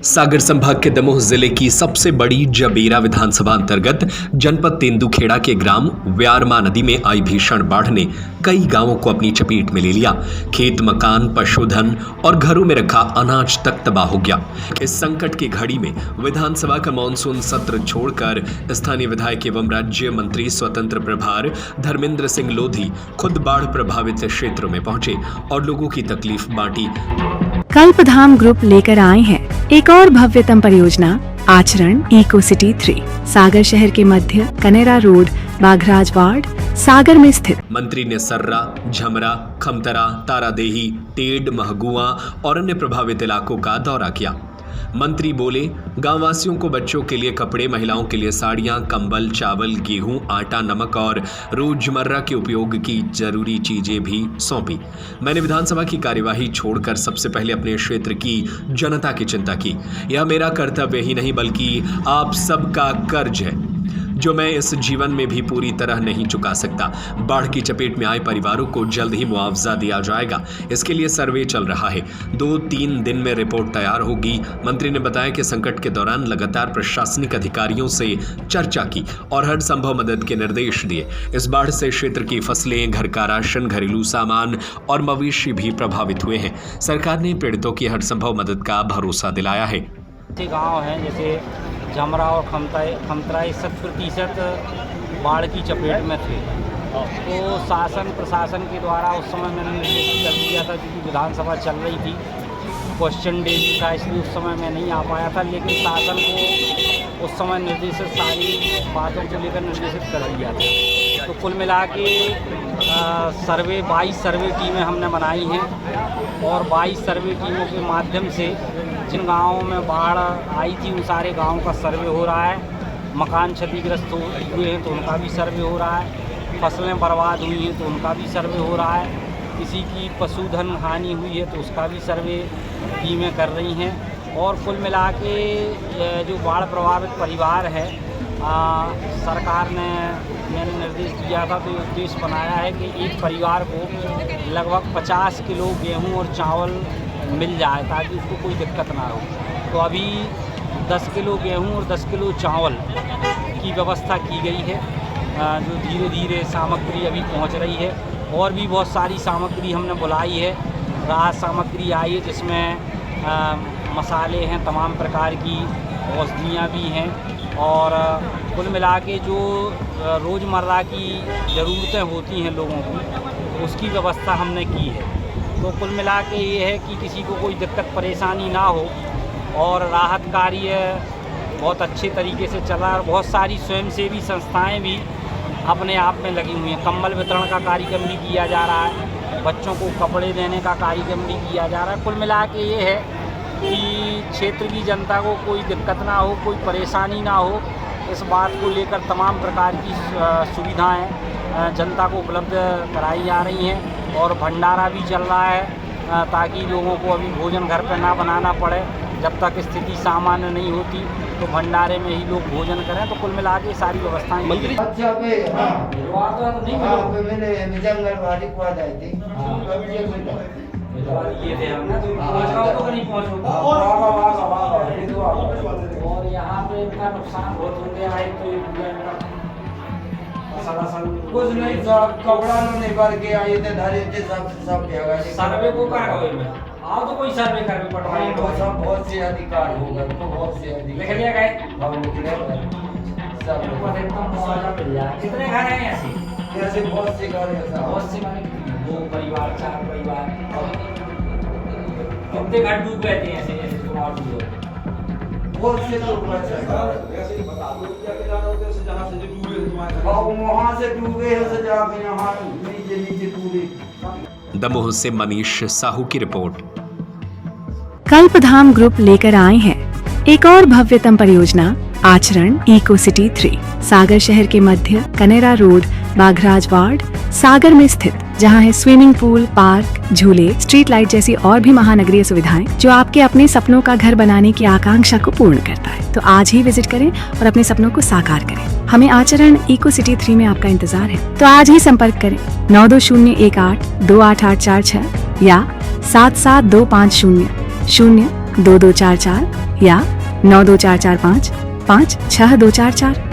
सागर संभाग के दमोह जिले की सबसे बड़ी जबेरा विधानसभा अंतर्गत जनपद तेंदुखेड़ा के ग्राम व्यारमा नदी में आई भीषण बाढ़ ने कई गांवों को अपनी चपेट में ले लिया। खेत, मकान, पशुधन और घरों में रखा अनाज तक तबाह हो गया। इस संकट की घड़ी में विधानसभा का मानसून सत्र छोड़कर स्थानीय विधायक एवं राज्य मंत्री स्वतंत्र प्रभार धर्मेंद्र सिंह लोधी खुद बाढ़ प्रभावित क्षेत्रों में पहुंचे और लोगों की तकलीफ बांटी। कल्पधाम ग्रुप लेकर आए हैं एक और भव्यतम परियोजना आचरण इको सिटी 3 सागर शहर के मध्य कनेरा रोड बाघराज वार्ड सागर में स्थित। मंत्री ने सर्रा, झमरा, खमतरा, तारादेही, टेड, महगुआ और अन्य प्रभावित इलाकों का दौरा किया। मंत्री बोले, गांव वासियों को बच्चों के लिए कपड़े, महिलाओं के लिए साड़ियां, कंबल, चावल, गेहूं, आटा, नमक और रोजमर्रा के उपयोग की जरूरी चीजें भी सौंपी। मैंने विधानसभा की कार्यवाही छोड़कर सबसे पहले अपने क्षेत्र की जनता की चिंता की। यह मेरा कर्तव्य ही नहीं बल्कि आप सबका कर्ज है जो मैं इस जीवन में भी पूरी तरह नहीं चुका सकता। बाढ़ की चपेट में आए परिवारों को जल्द ही मुआवजा दिया जाएगा। इसके लिए सर्वे चल रहा है। 2-3 दिन में रिपोर्ट तैयार होगी। मंत्री ने बताया कि संकट के दौरान लगातार प्रशासनिक अधिकारियों से चर्चा की और हर संभव मदद के निर्देश दिए। इस बाढ़ से क्षेत्र की फसलें, घर का राशन, घरेलू सामान और मवेशी भी प्रभावित हुए हैं। सरकार ने पीड़ितों की हर संभव मदद का भरोसा दिलाया है। गाँव हैं जैसे झमरा और खमतरा 100% बाढ़ की चपेट में थे। तो शासन प्रशासन के द्वारा उस समय मैंने निर्देशित कर दिया था, क्योंकि विधानसभा चल रही थी, क्वेश्चन डे भी था, इसलिए उस समय मैं नहीं आ पाया था। लेकिन शासन को उस समय निर्देशित सारी बातों को लेकर निर्देशित कर दिया था। तो कुल मिला के 22 सर्वे टीमें हमने बनाई हैं और 22 सर्वे टीमों के माध्यम से जिन गाँवों में बाढ़ आई थी उन सारे गाँवों का सर्वे हो रहा है। मकान क्षतिग्रस्त हुए हैं तो उनका भी सर्वे हो रहा है। फसलें बर्बाद हुई हैं तो उनका भी सर्वे हो रहा है। किसी की पशुधन हानि हुई है तो उसका भी सर्वे टीमें कर रही हैं। और कुल मिला के जो बाढ़ प्रभावित परिवार है, सरकार ने मैंने निर्देश दिया था तो उद्देश्य बनाया है कि एक परिवार को लगभग 50 किलो गेहूं और चावल मिल जाए ताकि उसको कोई दिक्कत ना हो। तो अभी 10 किलो गेहूं और 10 किलो चावल की व्यवस्था की गई है, जो धीरे धीरे सामग्री अभी पहुंच रही है। और भी बहुत सारी सामग्री हमने बुलाई है। राहत सामग्री आई है जिसमें मसाले हैं, तमाम प्रकार की औषधियाँ भी हैं और कुल मिला के जो रोज़मर्रा की ज़रूरतें होती हैं लोगों को, उसकी व्यवस्था हमने की है। तो कुल मिला के ये है कि किसी को कोई दिक्कत परेशानी ना हो और राहत कार्य बहुत अच्छे तरीके से चला। और बहुत सारी स्वयंसेवी संस्थाएं भी अपने आप में लगी हुई हैं। कंबल वितरण का कार्यक्रम भी किया जा रहा है, बच्चों को कपड़े देने का कार्यक्रम भी किया जा रहा है। कुल मिला के ये है कि क्षेत्र की जनता को कोई दिक्कत ना हो, कोई परेशानी ना हो, इस बात को लेकर तमाम प्रकार की सुविधाएं जनता को उपलब्ध कराई जा रही हैं। और भंडारा भी चल रहा है ताकि लोगों को अभी भोजन घर पर ना बनाना पड़े। जब तक स्थिति सामान्य नहीं होती तो भंडारे में ही लोग भोजन करें। तो कुल मिला के सारी व्यवस्थाएं मंत्री ये थे हम ना, तो नहीं पहुँचो और यहाँ पे इतना नुकसान बहुत हो गया है। तो कुछ नहीं, सब कपड़ा नहीं भर के आए थे, धरे थे सब सर्वे को कर गए में आओ तो कोई सर्वे कर भी पटवाई तो सब बहुत से अधिकार हो गए, तो बहुत से अधिकार लिख लिया गए सब मुआवजा मिल जाए। कितने घर हैं ऐसे? ऐसे बहुत से घर हैं, बहुत से माने 2 परिवार 4 परिवार। कितने घर डूब गए थे ऐसे जैसे चुनाव डूबे? बहुत से लोग वहाँ से डूबे हो जाके यहाँ नीचे डूबे। दमोह से मनीष साहू की रिपोर्ट। कल्पधाम ग्रुप लेकर आए हैं एक और भव्यतम परियोजना आचरण इको सिटी 3 सागर शहर के मध्य कनेरा रोड बाघराज वार्ड सागर में स्थित, जहां है स्विमिंग पूल, पार्क, झूले, स्ट्रीट लाइट जैसी और भी महानगरीय सुविधाएं जो आपके अपने सपनों का घर बनाने की आकांक्षा को पूर्ण करता है। तो आज ही विजिट करें और अपने सपनों को साकार करें। हमें आचरण इको सिटी 3 में आपका इंतजार है। तो आज ही संपर्क करें 9201828846 या 7725002244 या 92445 56244।